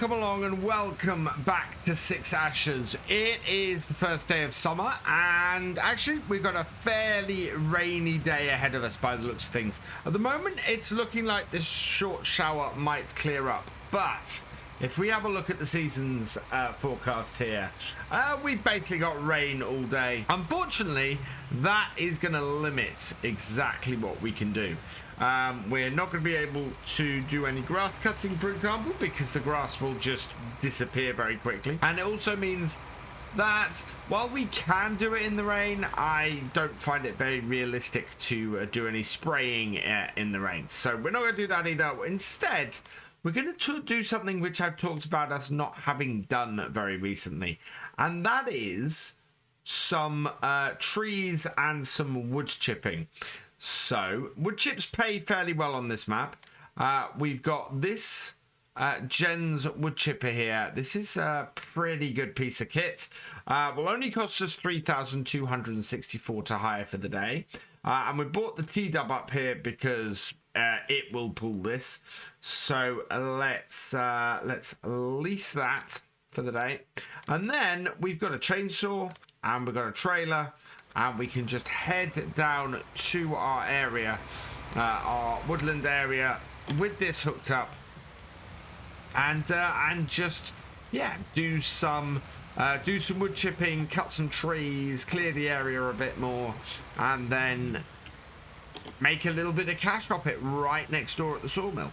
Welcome along and welcome back to Six Ashes. It is the first day of summer and actually we've got a fairly rainy day ahead of us by the looks of things. At the moment it's looking like this short shower might clear up, but if we have a look at the season's forecast here, we've basically got rain all day. Unfortunately, that is going to limit exactly what we can do. We're not going to be able to do any grass cutting, for example, because the grass will just disappear very quickly. And it also means that while we can do it in the rain, I don't find it very realistic to do any spraying in the rain. So we're not going to do that either. Instead, we're going to do something which I've talked about us not having done very recently. And that is some trees and some wood chipping. So, wood chips pay fairly well on this map. We've got this Jen's wood chipper here. This is a pretty good piece of kit. Will only cost us 3,264 to hire for the day. And we bought the T-dub up here because it will pull this. So let's lease that for the day. And then we've got a chainsaw and we've got a trailer. And we can just head down to our area, our woodland area, with this hooked up, and just do some wood chipping, cut some trees, clear the area a bit more, and then make a little bit of cash off it right next door at the sawmill.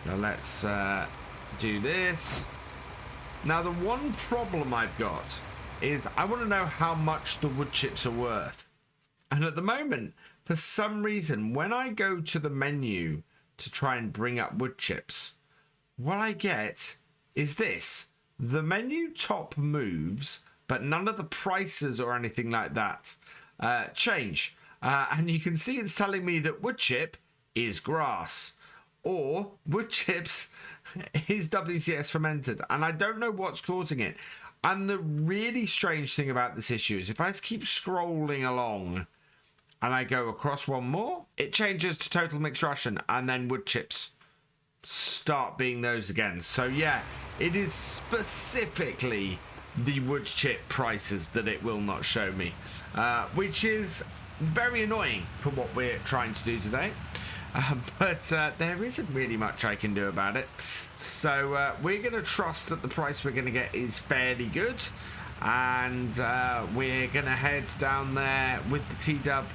So let's do this. Now the one problem I've got is I want to know how much the wood chips are worth. And at the moment, for some reason, when I go to the menu to try and bring up wood chips, what I get is this. The menu top moves, but none of the prices or anything like that change. And you can see it's telling me that wood chip is grass, or wood chips is WCS fermented. And I don't know what's causing it. And the really strange thing about this issue is if I keep scrolling along and I go across one more, it changes to total mixed ration and then wood chips start being those again. So yeah, it is specifically the wood chip prices that it will not show me, which is very annoying for what we're trying to do today. But there isn't really much I can do about it. So we're going to trust that the price we're going to get is fairly good. And we're going to head down there with the T-dub,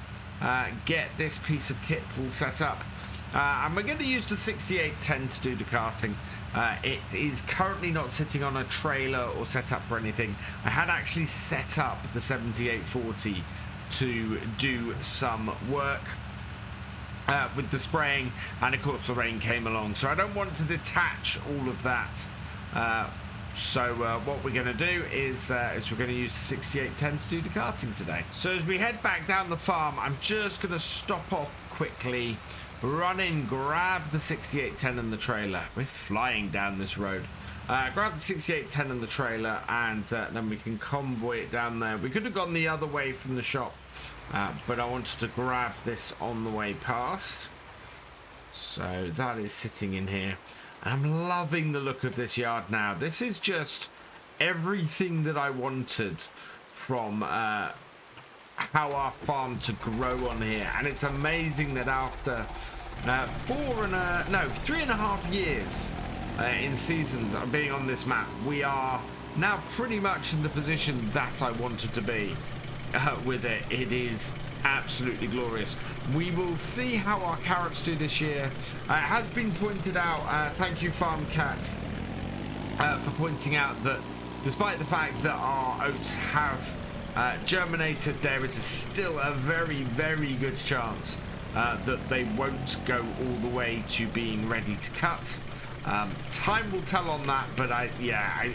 get this piece of kit all set up. And we're going to use the 6810 to do the carting. It is currently not sitting on a trailer or set up for anything. I had actually set up the 7840 to do some work with the spraying, and of course the rain came along, so I don't want to detach all of that. So what we're going to do is we're going to use the 6810 to do the carting today. So as we head back down the farm, I'm just going to stop off quickly, run in, grab the 6810 and the trailer. We're flying down this road. Grab the 6810 and the trailer, and then we can convoy it down there. We could have gone the other way from the shop, but I wanted to grab this on the way past. So that is sitting in here. I'm loving the look of this yard now. This is just everything that I wanted from how our farm to grow on here. And it's amazing that after 3.5 years in seasons of being on this map, we are now pretty much in the position that I wanted to be with it. It is absolutely glorious. We will see how our carrots do this year. It has been pointed out, thank you Farm Cat for pointing out that despite the fact that our oats have germinated, there is still a very, very good chance that they won't go all the way to being ready to cut. Time will tell on that, but it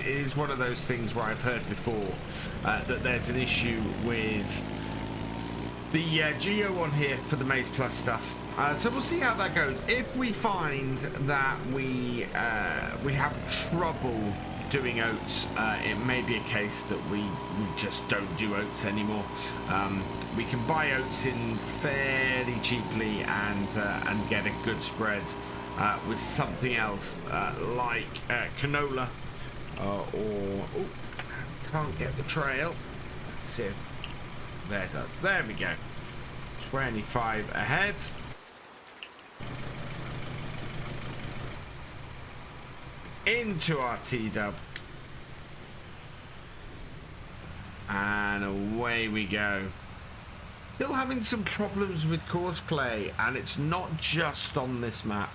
is one of those things where I've heard before that there's an issue with the geo on here for the Maize Plus stuff. So we'll see how that goes. If we find that we have trouble doing oats, it may be a case that we just don't do oats anymore. We can buy oats in fairly cheaply and get a good spread with something else like canola or oh, can't get the trail. Let's see if there it does. There we go. 25 ahead. Into our T-dub. And away we go. Still having some problems with courseplay, and it's not just on this map.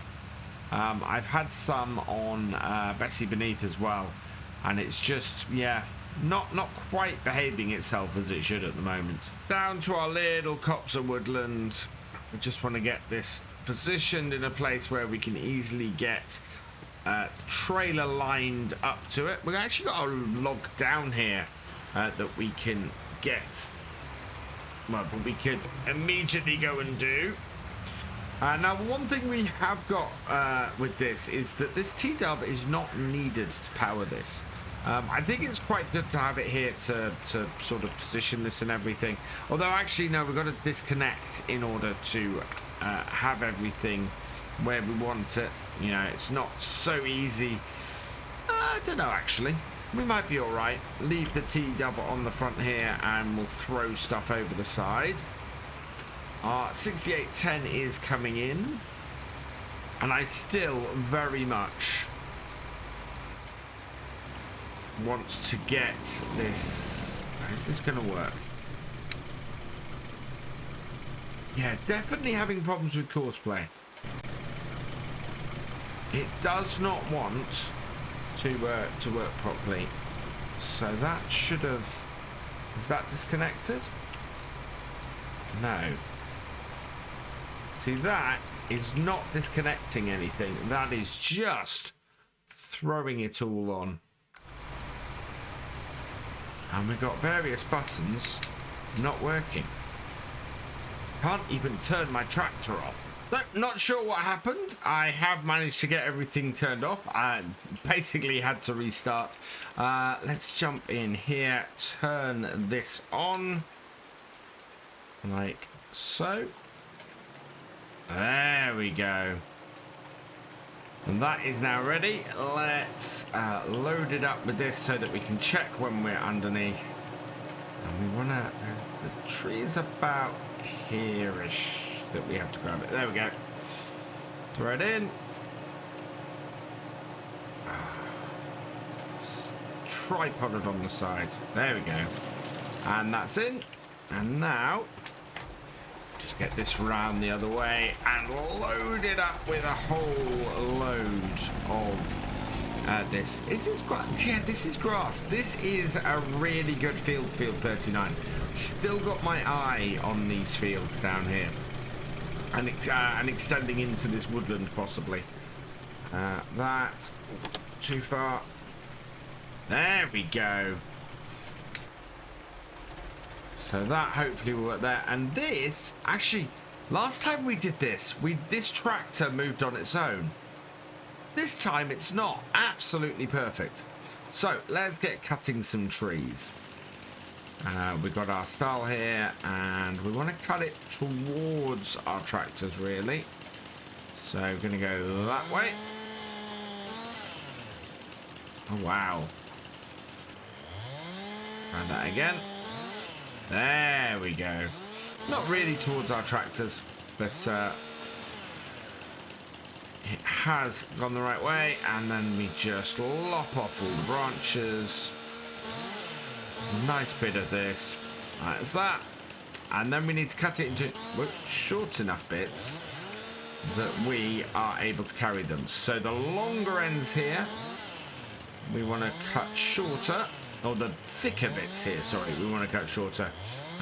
I've had some on Bessie Beneath as well, and it's just, yeah, not quite behaving itself as it should at the moment. Down to our little copse of woodland. We just want to get this positioned in a place where we can easily get trailer lined up to it. We've actually got a log down here that we can get. Well, but we could immediately go and do. Now, one thing we have got with this is that this T-dub is not needed to power this. I think it's quite good to have it here to sort of position this and everything. Although, actually, no, we've got to disconnect in order to have everything where we want it. You know, it's not so easy. I don't know, actually. We might be alright. Leave the T-dub on the front here and we'll throw stuff over the side. Our 6810 is coming in. And I still very much want to get this. Is this going to work? Yeah, definitely having problems with courseplay. It does not want to work properly. So that should have... Is that disconnected? No. See, that is not disconnecting anything. That is just throwing it all on. And we've got various buttons not working. Can't even turn my tractor off. So, not sure what happened. I have managed to get everything turned off. I basically had to restart. Let's jump in here. Turn this on. Like so. There we go. And that is now ready. Let's load it up with this so that we can check when we're underneath. And we want to... The tree is about here-ish that we have to grab it. There we go. Throw it in. Tripoded on the side. There we go. And that's in. And now... just get this round the other way and load it up with a whole load of this. Is this grass? Yeah, this is grass. This is a really good field 39. Still got my eye on these fields down here. And extending into this woodland possibly. That, too far. There we go. So that hopefully will work there. And this, actually, last time we did this, this tractor moved on its own. This time it's not. Absolutely perfect. So let's get cutting some trees. We've got our style here, and we want to cut it towards our tractors, really. So we're going to go that way. Oh, wow. Try that again. There we go. Not really towards our tractors, but it has gone the right way. And then we just lop off all the branches. Nice bit of this. That's that. And then we need to cut it into short enough bits that we are able to carry them. So the longer ends here, we want to cut shorter. Or the thicker bits here, sorry, we want to cut shorter.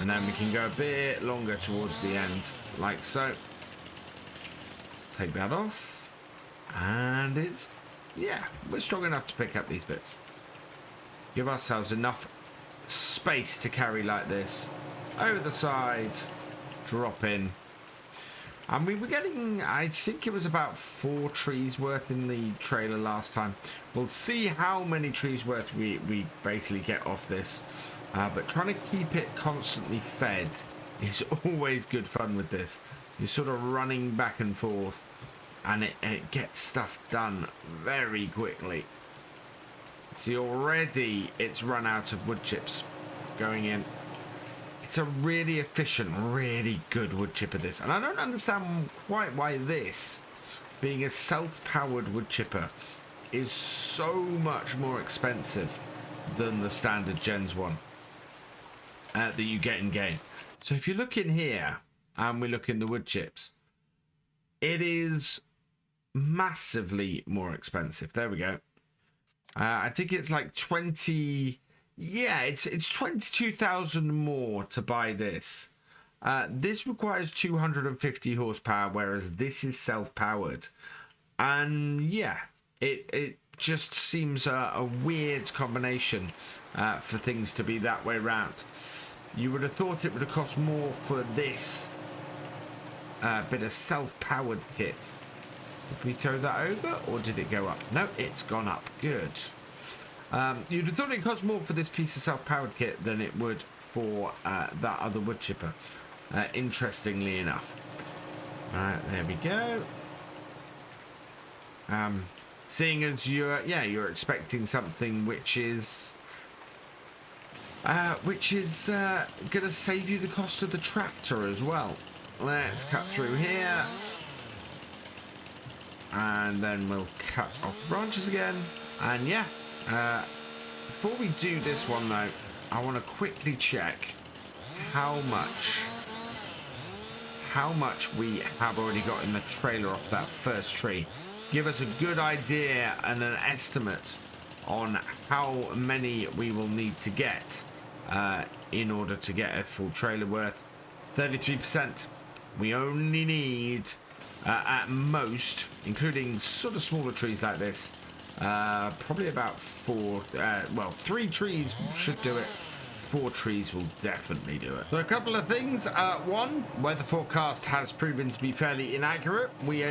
And then we can go a bit longer towards the end, like so. Take that off. And it's, yeah, we're strong enough to pick up these bits. Give ourselves enough space to carry like this. Over the side, drop in. And we were getting, I think it was about 4 trees worth in the trailer last time. We'll see how many trees worth we basically get off this. But trying to keep it constantly fed is always good fun with this. You're sort of running back and forth, and it gets stuff done very quickly. See, already it's run out of wood chips going in. It's a really efficient, really good wood chipper, this. And I don't understand quite why this, being a self-powered wood chipper, is so much more expensive than the standard Gens one that you get in game. So if you look in here and we look in the wood chips, it is massively more expensive. There we go. I think it's like 20. Yeah, it's 22,000 more to buy this. This requires 250 horsepower, whereas this is self-powered. And yeah, it just seems a weird combination for things to be that way round. You would have thought it would have cost more for this bit of self-powered kit. Did we throw that over, or did it go up? No, it's gone up. Good. You'd have thought it cost more for this piece of self-powered kit than it would for that other wood chipper. Interestingly enough. Alright, there we go. Seeing as you're expecting something which is gonna save you the cost of the tractor as well. Let's cut through here. And then we'll cut off branches again. And yeah, before we do this one though, I want to quickly check how much we have already got in the trailer off that first tree. Give us a good idea and an estimate on how many we will need to get in order to get a full trailer worth. 33%. We only need at most, including sort of smaller trees like this, probably about 3 trees should do it. 4 trees will definitely do it. So a couple of things. One, weather forecast has proven to be fairly inaccurate. We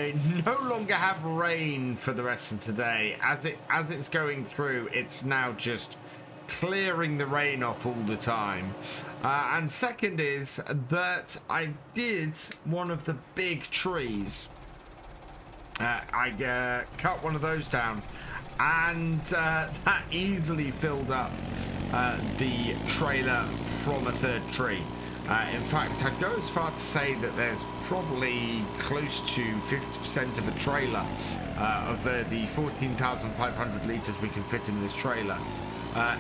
no longer have rain for the rest of today. As it's going through, it's now just clearing the rain off all the time. And second is that I did one of the big trees. I cut one of those down, and that easily filled up the trailer from a third tree. In fact, I'd go as far to say that there's probably close to 50% of a trailer of the 14,500 litres we can fit in this trailer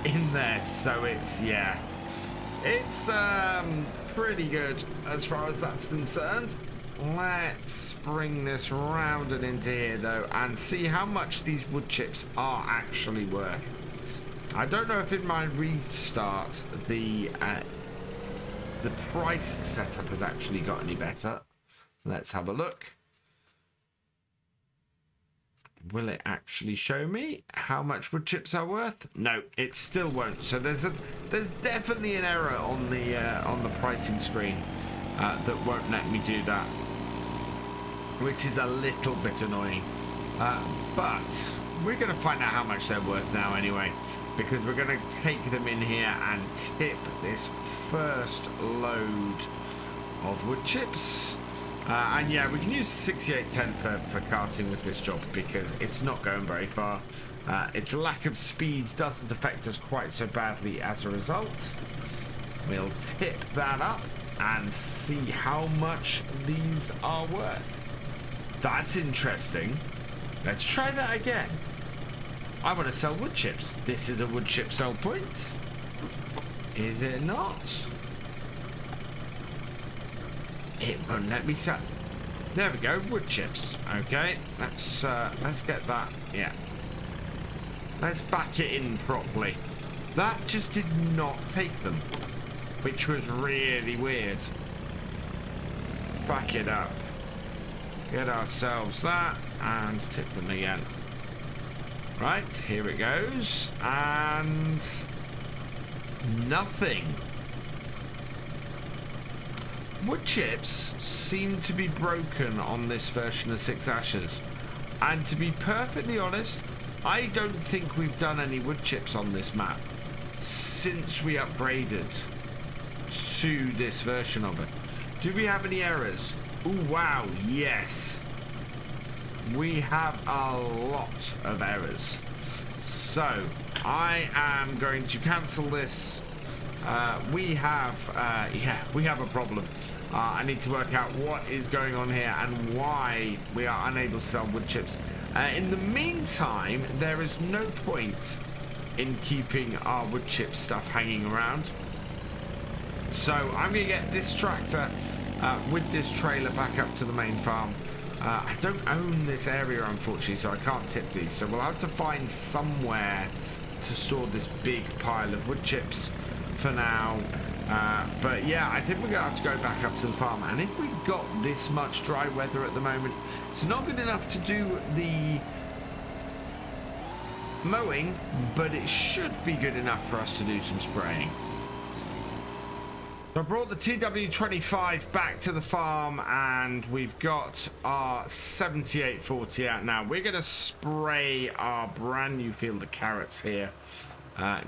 in there. So it's, yeah, it's pretty good as far as that's concerned. Let's bring this round and into here though and see how much these wood chips are actually worth. I don't know if in my restart the price setup has actually got any better. Let's have a look. Will it actually show me how much wood chips are worth? No, it still won't. So there's definitely an error on the pricing screen that won't let me do that, which is a little bit annoying. But we're going to find out how much they're worth now anyway, because we're going to take them in here and tip this first load of wood chips. And yeah, we can use 6810 for carting with this job because it's not going very far. Its lack of speed doesn't affect us quite so badly as a result. We'll tip that up and see how much these are worth. That's interesting. Let's try that again. I want to sell wood chips. This is a wood chip sell point. Is it not? It won't let me sell. There we go, wood chips. Okay, let's get that. Yeah. Let's batch it in properly. That just did not take them, which was really weird. Back it up. Get ourselves that and tip them again. Right, here it goes. And nothing. Wood chips seem to be broken on this version of Six Ashes. And to be perfectly honest, I don't think we've done any wood chips on this map since we upgraded to this version of it. Do we have any errors? Oh wow, yes. We have a lot of errors. So I am going to cancel this. We have a problem. I need to work out what is going on here and why we are unable to sell wood chips. In the meantime, there is no point in keeping our wood chip stuff hanging around. So I'm going to get this tractor with this trailer back up to the main farm. I don't own this area, unfortunately, so I can't tip these. So we'll have to find somewhere to store this big pile of wood chips for now. But yeah, I think we're going to have to go back up to the farm. And if we've got this much dry weather at the moment, it's not good enough to do the mowing, but it should be good enough for us to do some spraying. So I brought the TW25 back to the farm, and we've got our 7840 out now. We're going to spray our brand new field of carrots here.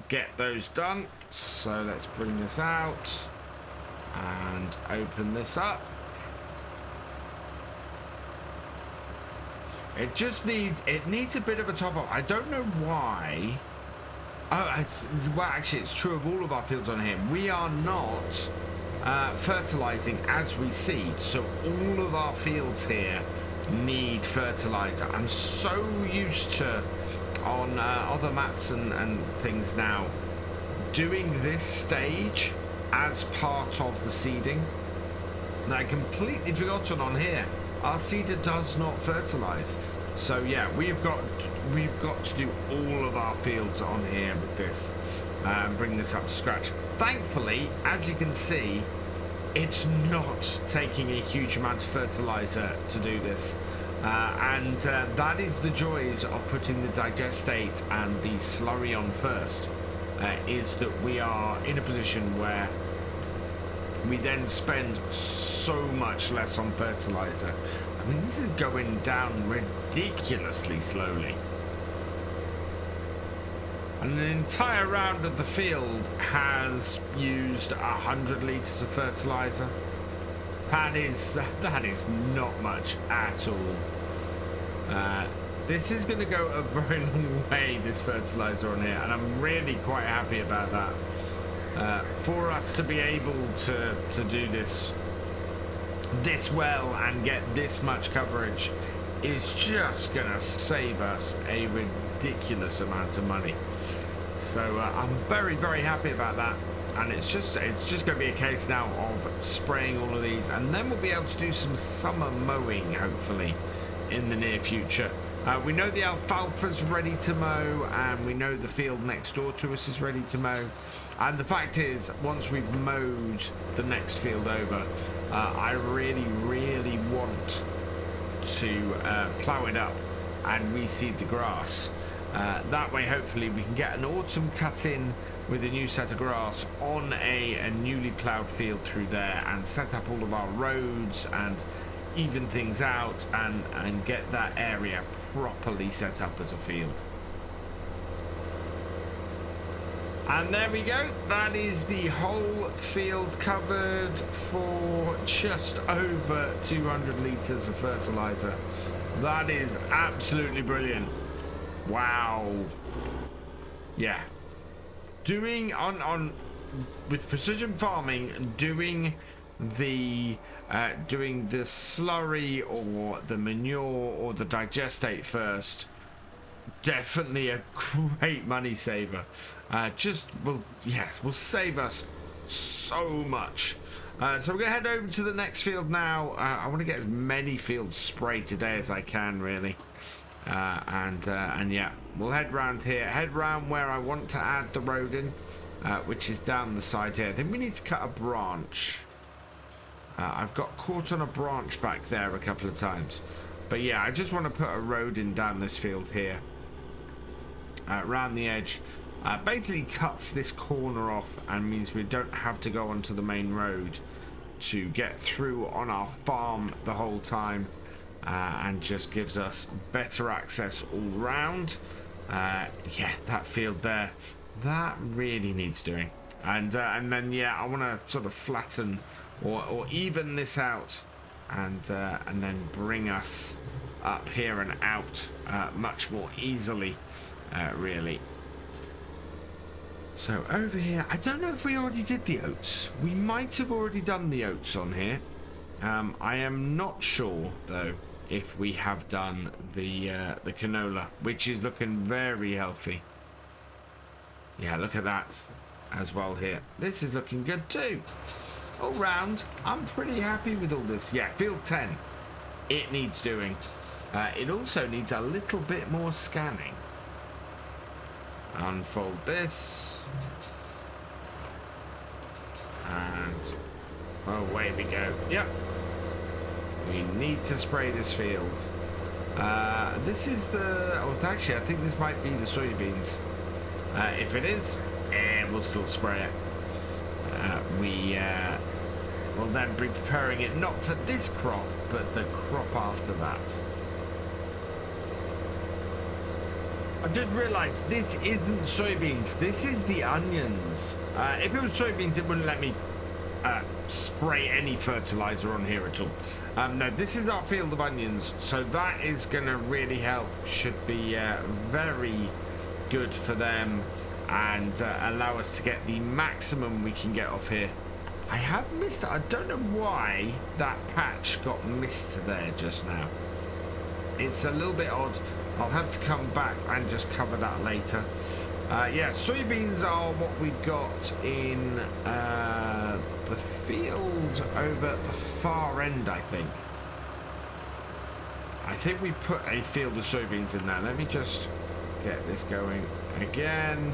Get those done. So let's bring this out and open this up. It needs a bit of a top up. I don't know why. Oh, well, actually, it's true of all of our fields on here. We are not fertilizing as we seed, so all of our fields here need fertilizer. I'm so used to, on other maps and things now, doing this stage as part of the seeding, that I completely forgotten on here. Our seeder does not fertilize. So yeah, we've got to do all of our fields on here with this, bring this up to scratch. Thankfully, as you can see, it's not taking a huge amount of fertilizer to do this, and that is the joys of putting the digestate and the slurry on first, is that we are in a position where we then spend so much less on fertilizer. I mean, this is going down ridiculously slowly. And an entire round of the field has used 100 litres of fertilizer. That is not much at all. This is going to go a very long way, this fertilizer on here, and I'm really quite happy about that. For us to be able to do this well and get this much coverage is just going to save us a ridiculous amount of money. So I'm very, very happy about that. And it's just going to be a case now of spraying all of these, and then we'll be able to do some summer mowing, hopefully, in the near future. We know the alfalfa's ready to mow, and we know the field next door to us is ready to mow. And the fact is, once we've mowed the next field over, I really, really want to plough it up and reseed the grass. That way, hopefully, we can get an autumn cut in with a new set of grass on a newly ploughed field through there, and set up all of our roads and even things out, and get that area properly set up as a field. And there we go. That is the whole field covered for just over 200 litres of fertilizer. That is absolutely brilliant. Wow. Yeah. Doing with precision farming, doing the slurry or the manure or the digestate first, definitely a great money saver. Will save us so much. So we're gonna head over to the next field now. I want to get as many fields sprayed today as I can, really. And yeah, we'll head round here, head round where I want to add the road in, which is down the side here. I think we need to cut a branch. I've got caught on a branch back there a couple of times, but yeah, I just want to put a road in down this field here, around the edge. Basically cuts this corner off and means we don't have to go onto the main road to get through on our farm the whole time, and just gives us better access all round. Yeah, that field there, that really needs doing. And then yeah, I want to sort of flatten or even this out, and then bring us up here and out much more easily, really. So over here, I don't know if we already did the oats. We might have already done the oats on here. I am not sure though if we have done the canola, which is looking very healthy. Yeah, look at that as well here. This is looking good too. All round, I'm pretty happy with all this. Yeah, field 10, it needs doing. It also needs a little bit more scanning. Unfold this. And, oh, away we go. Yep. We need to spray this field. This is the, oh, actually, I think this might be the soybeans. If it is, we'll still spray it. We will then be preparing it not for this crop, but the crop after that. I just realised this isn't soybeans, this is the onions. If it was soybeans, it wouldn't let me spray any fertilizer on here at all. No, this is our field of onions, so that is going to really help. Should be very good for them and allow us to get the maximum we can get off here. I have missed it. I don't know why that patch got missed there just now. It's a little bit odd. I'll have to come back and just cover that later. Yeah, soybeans are what we've got in the field over at the far end, I think. I think we put a field of soybeans in there. Let me just get this going again.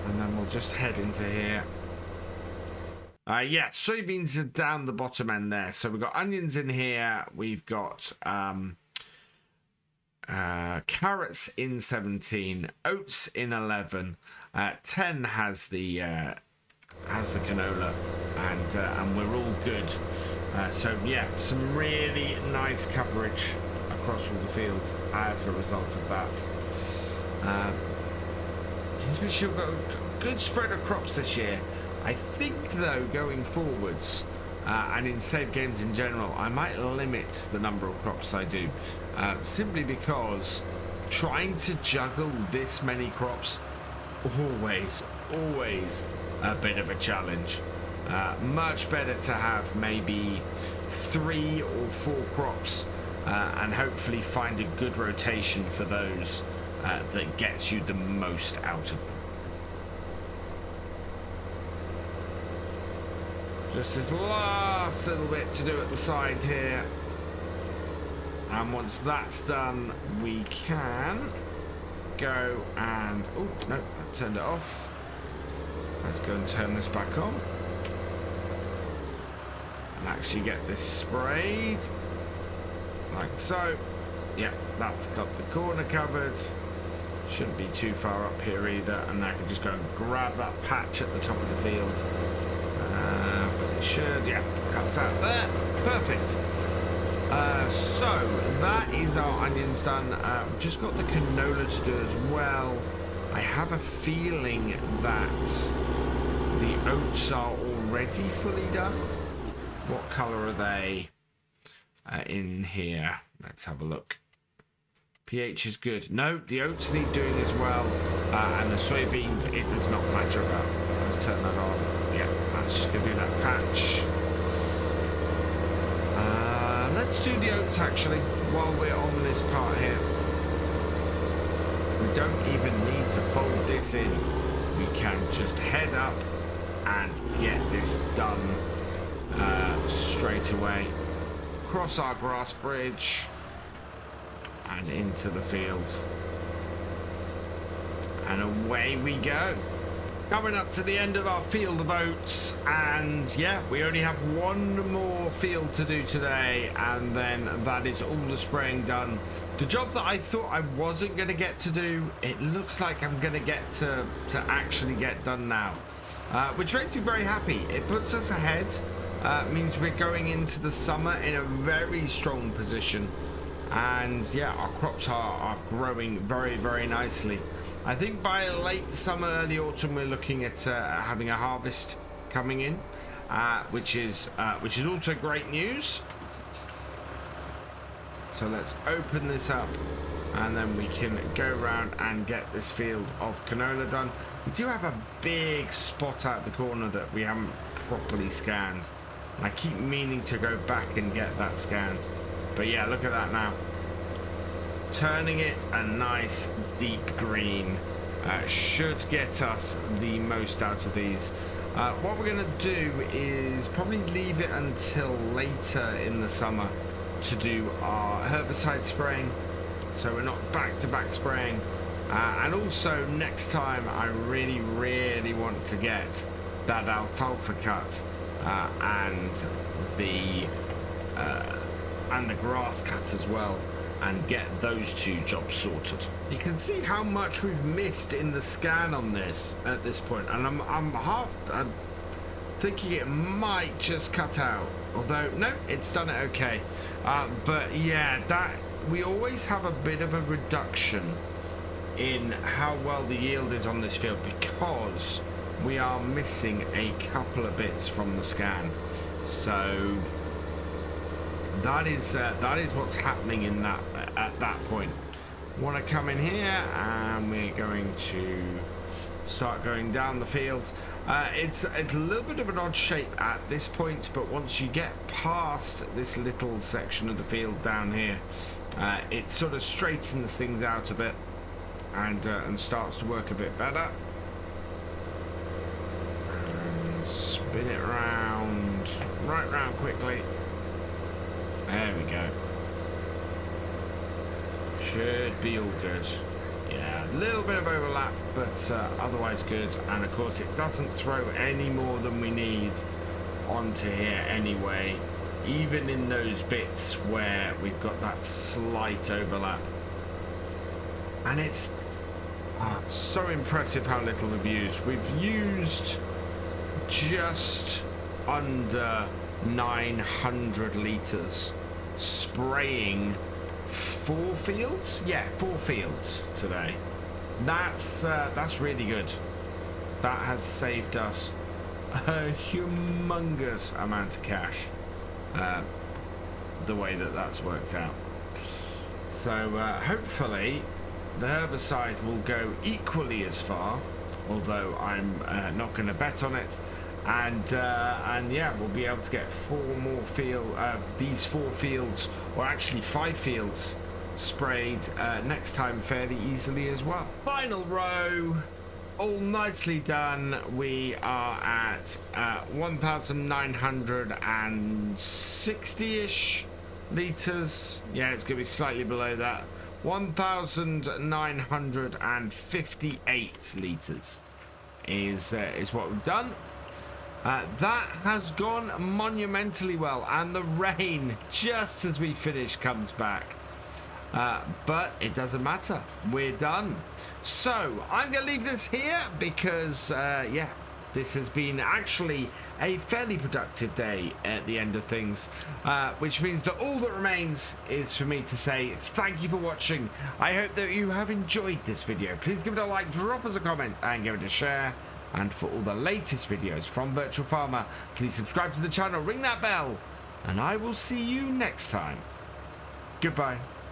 And then we'll just head into here. Yeah, soybeans are down the bottom end there. So we've got onions in here. We've got carrots in 17, oats in 11, 10 has the canola, and we're all good. So yeah, some really nice coverage across all the fields as a result of that. We've still got a good spread of crops this year. I think though, going forwards, and in save games in general, I might limit the number of crops I do, simply because trying to juggle this many crops, always a bit of a challenge. Much better to have maybe 3 or 4 crops, and hopefully find a good rotation for those that gets you the most out of them. Just this last little bit to do at the side here. And once that's done, we can go and... Oh, no, I turned it off. Let's go and turn this back on. And actually get this sprayed. Like so. Yeah, that's got the corner covered. Shouldn't be too far up here either. And I can just go and grab that patch at the top of the field. But it should, yeah, cuts out there. Perfect. So that is our onions done. We've just got the canola to do as well. I have a feeling that the oats are already fully done. What colour are they in here? Let's have a look. pH is good. No, the oats need doing as well. And the soybeans, it does not matter about. Let's turn that on. Yeah, that's just going to do that patch. Let's do the oats actually while we're on this part here. We don't even need to fold this in. We can just head up and get this done straight away. Cross our grass bridge and into the field. And away we go. Coming up to the end of our field of oats, and yeah, we only have one more field to do today, and then that is all the spraying done. The job that I thought I wasn't going to get to do, it looks like I'm going to get to actually get done now, which makes me very happy. It puts us ahead, means we're going into the summer in a very strong position, and yeah, our crops are growing very nicely. I think by late summer, early autumn, we're looking at having a harvest coming in, which is also great news. So let's open this up, and then we can go around and get this field of canola done. We do have a big spot out the corner that we haven't properly scanned. I keep meaning to go back and get that scanned. But yeah, look at that now. Turning it a nice deep green should get us the most out of these. What we're going to do is probably leave it until later in the summer to do our herbicide spraying, so we're not back-to-back spraying. And also next time I really want to get that alfalfa cut and the grass cut as well, and get those two jobs sorted. You can see how much we've missed in the scan on this at this point, and I'm thinking it might just cut out, although no, it's done it okay. But yeah, that we always have a bit of a reduction in how well the yield is on this field because we are missing a couple of bits from the scan. So that is what's happening in that at that point. Want to come in here and we're going to start going down the field. It's a little bit of an odd shape at this point, but once you get past this little section of the field down here, it sort of straightens things out a bit and starts to work a bit better. And spin it round, right round quickly. There we go. Should be all good. Yeah, a little bit of overlap, but otherwise good. And of course it doesn't throw any more than we need onto here anyway, even in those bits where we've got that slight overlap. And it's so impressive how little we've used. We've used just under 900 litres spraying 4 fields? Yeah, 4 fields today. That's really good. That has saved us a humongous amount of cash, the way that that's worked out. So hopefully the herbicide will go equally as far, although I'm not going to bet on it. And yeah, we'll be able to get 4 more these 4 fields, or actually 5 fields, sprayed next time fairly easily as well. Final row, all nicely done. We are at 1,960-ish litres. Yeah, it's going to be slightly below that. 1,958 litres is what we've done. That has gone monumentally well, and the rain just as we finish comes back, but it doesn't matter, we're done. So I'm gonna leave this here because yeah, this has been actually a fairly productive day at the end of things, which means that all that remains is for me to say thank you for watching. I hope that you have enjoyed this video. Please give it a like, drop us a comment, and give it a share. And for all the latest videos from Virtual Farmer, please subscribe to the channel, ring that bell, and I will see you next time. Goodbye.